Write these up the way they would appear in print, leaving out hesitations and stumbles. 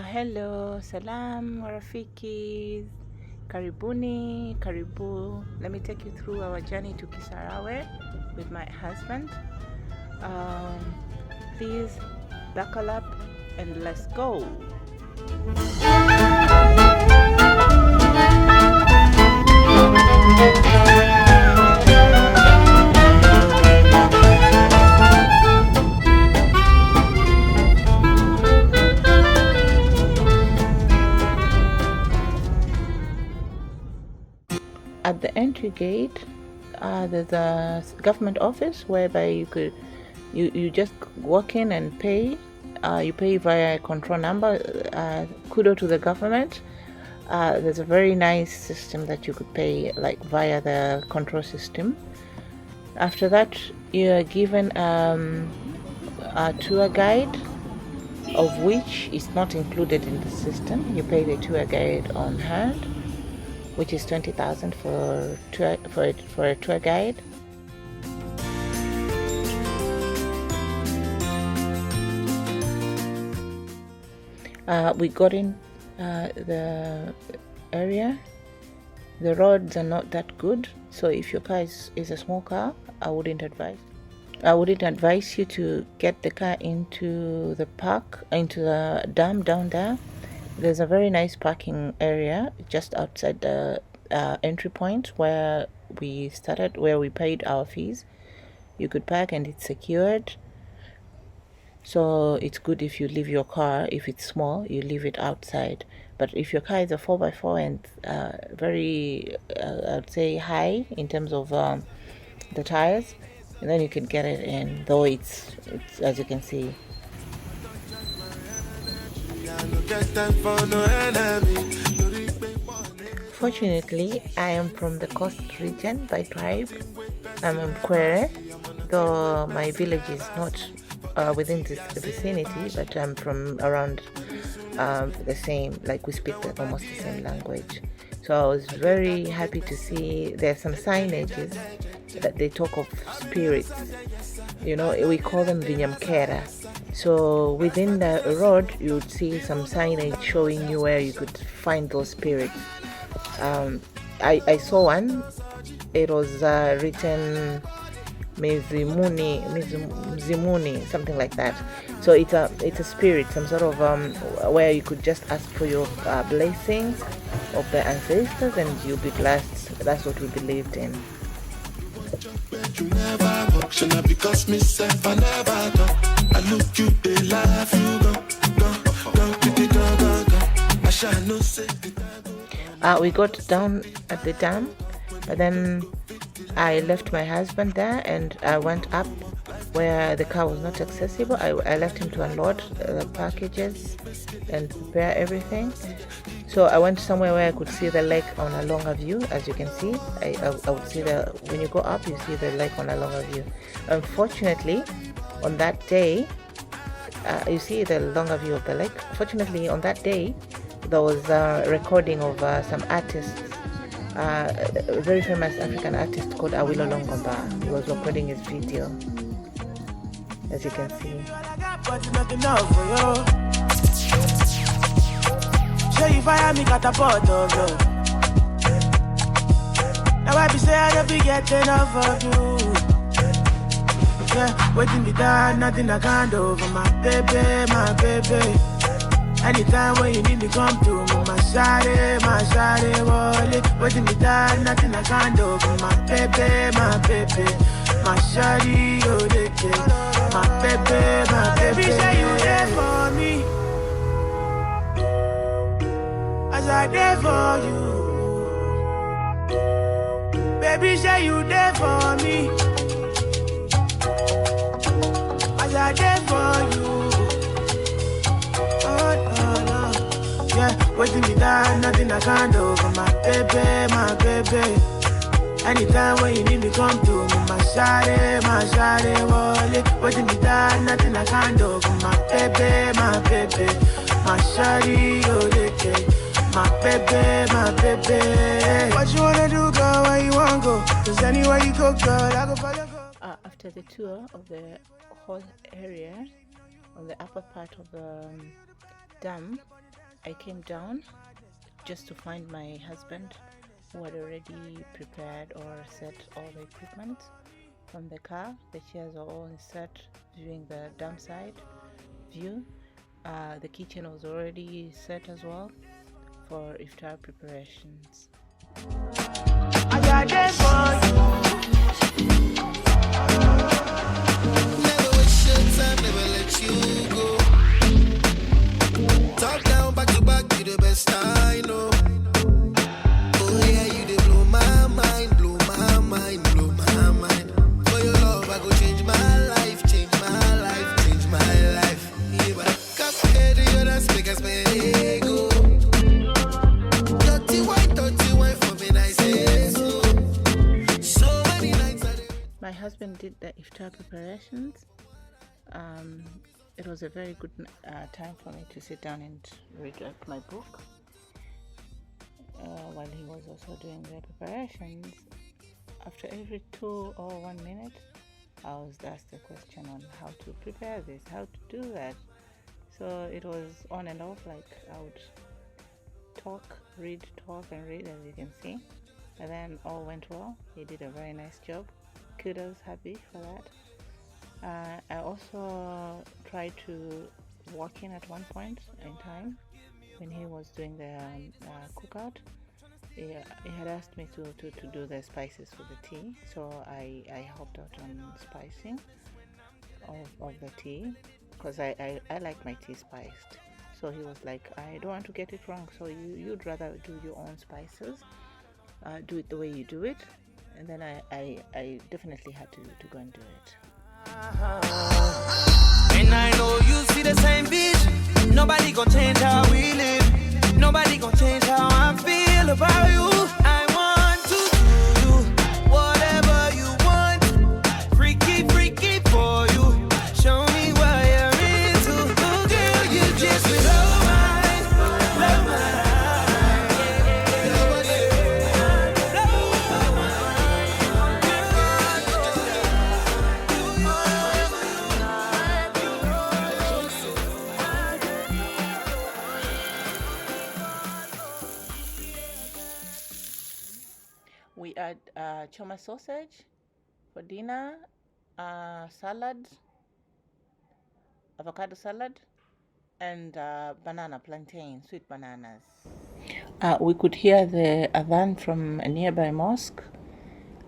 Hello, salam warafiki, karibuni, karibu. Let me take you through our journey to Kisarawe with my husband. Please buckle up and let's go. At the entry gate, there's a government office whereby you just walk in and pay. You pay via a control number. Kudos to the government. There's a very nice system that you could pay like via the control system. After that, you are given a tour guide, of which is not included in the system. You pay the tour guide on hand, which is 20,000 for a tour guide. We got in the area. The roads are not that good, so if your car is a small car, I wouldn't advise you to get the car into the park, into the dam down there. There's a very nice parking area just outside the entry point where we started, where we paid our fees. You could park and it's secured. So it's good if you leave your car, if it's small, you leave it outside. But if your car is a 4x4 and very, I'd say high in terms of the tires, and then you can get it in, though it's as you can see. Fortunately, I am from the coast region by tribe. I'm Mkwere, though my village is not within this vicinity, but I'm from around the same, like we speak almost the same language. So I was very happy to see there's some signages that they talk of spirits. You know, we call them vinyamkera. So within the road, you would see some signage showing you where you could find those spirits. I saw one. It was written Mzimuni, something like that. So it's a spirit, some sort of where you could just ask for your blessings of the ancestors and you'll be blessed. That's what we believed in. We got down at the dam, but then I left my husband there and I went up where the car was not accessible. I left him to unload the packages and prepare everything. So I went somewhere where I could see the lake on a longer view. As you can see, I would see when you go up, you see the lake on a longer view. Unfortunately, on that day, you see the longer view of the lake. Fortunately, on that day, there was a recording of some artists, a very famous African artist called Awilo Longomba. He was recording his video, as you can see. Now I be say I never get enough of you. Yeah, waiting be done, nothing I can't do for my baby, my baby. Anytime when you need me, come to me, my shawty, wallet. Waiting me done, nothing I can't do for my baby, my shawty, oh, they care. My baby, say you there for me, as I there for you. Baby, say you there for me, as I there for you. Yeah, waiting me down, nothing I can't do for my baby. Anytime when you need me, come to me, my shawty, wallet. Waiting me down, nothing I can't do for my baby, my shawty, oh, they care. My baby. What you wanna do, girl? Where you wanna go? 'Cause anywhere you go, girl, I go follow. After the tour of the whole area on the upper part of the dam. I came down just to find my husband, who had already prepared or set all the equipment from the car. The chairs are all set, viewing the dam side view. The kitchen was already set as well for iftar preparations. Never waste your time, never let you go. Top down, back to back, you the best I know. Oh yeah, you dey blow my mind, blow my mind, blow my mind. For your love, I go change my life, change my life, change my life. Yeah, but come here, do your dance, make us pay go. Dirty white for me, I say so. So many nights I did. My husband did the iftar preparations. It was a very good time for me to sit down and read my book while he was also doing the preparations. After every 2 or 1 minute, I was asked a question on how to prepare this, how to do that. So it was on and off, like I would talk and read, as you can see. And then all went well. He did a very nice job. Kudos, happy for that. I also tried to walk in at one point in time when he was doing the cookout. He had asked me to do the spices for the tea, so I helped out on spicing of the tea, because I like my tea spiced. So he was like, I don't want to get it wrong, so you'd rather do your own spices, do it the way you do it. And then I definitely had to go and do it. And I know you see the same vision. Nobody gonna change how we live. Nobody gonna change how I feel about you. I want to do you whatever you want. Freaky, freaky for you. Show me what you're into. Oh, girl, you just blow my mind. We had choma sausage for dinner, salad, avocado salad, and plantain, sweet bananas. We could hear the adhan from a nearby mosque,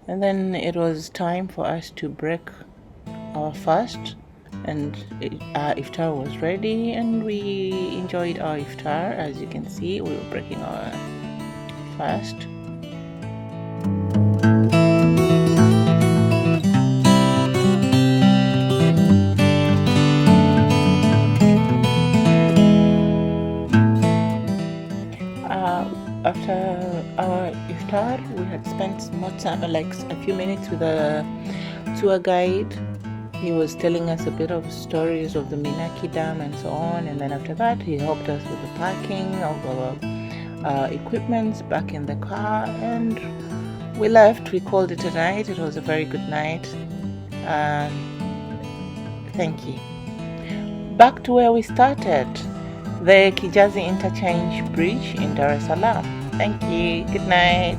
and then it was time for us to break our fast, and iftar was ready, and we enjoyed our iftar. As you can see, we were breaking our fast. After our iftar, we had spent more time, like a few minutes, with a tour guide. He was telling us a bit of stories of the Minaki Dam and so on, and then after that he helped us with the packing of our equipment back in the car, and we left. We called it a night. It was a very good night. Thank you. Back to where we started, the Kijazi Interchange Bridge in Dar es Salaam. Thank you. Good night.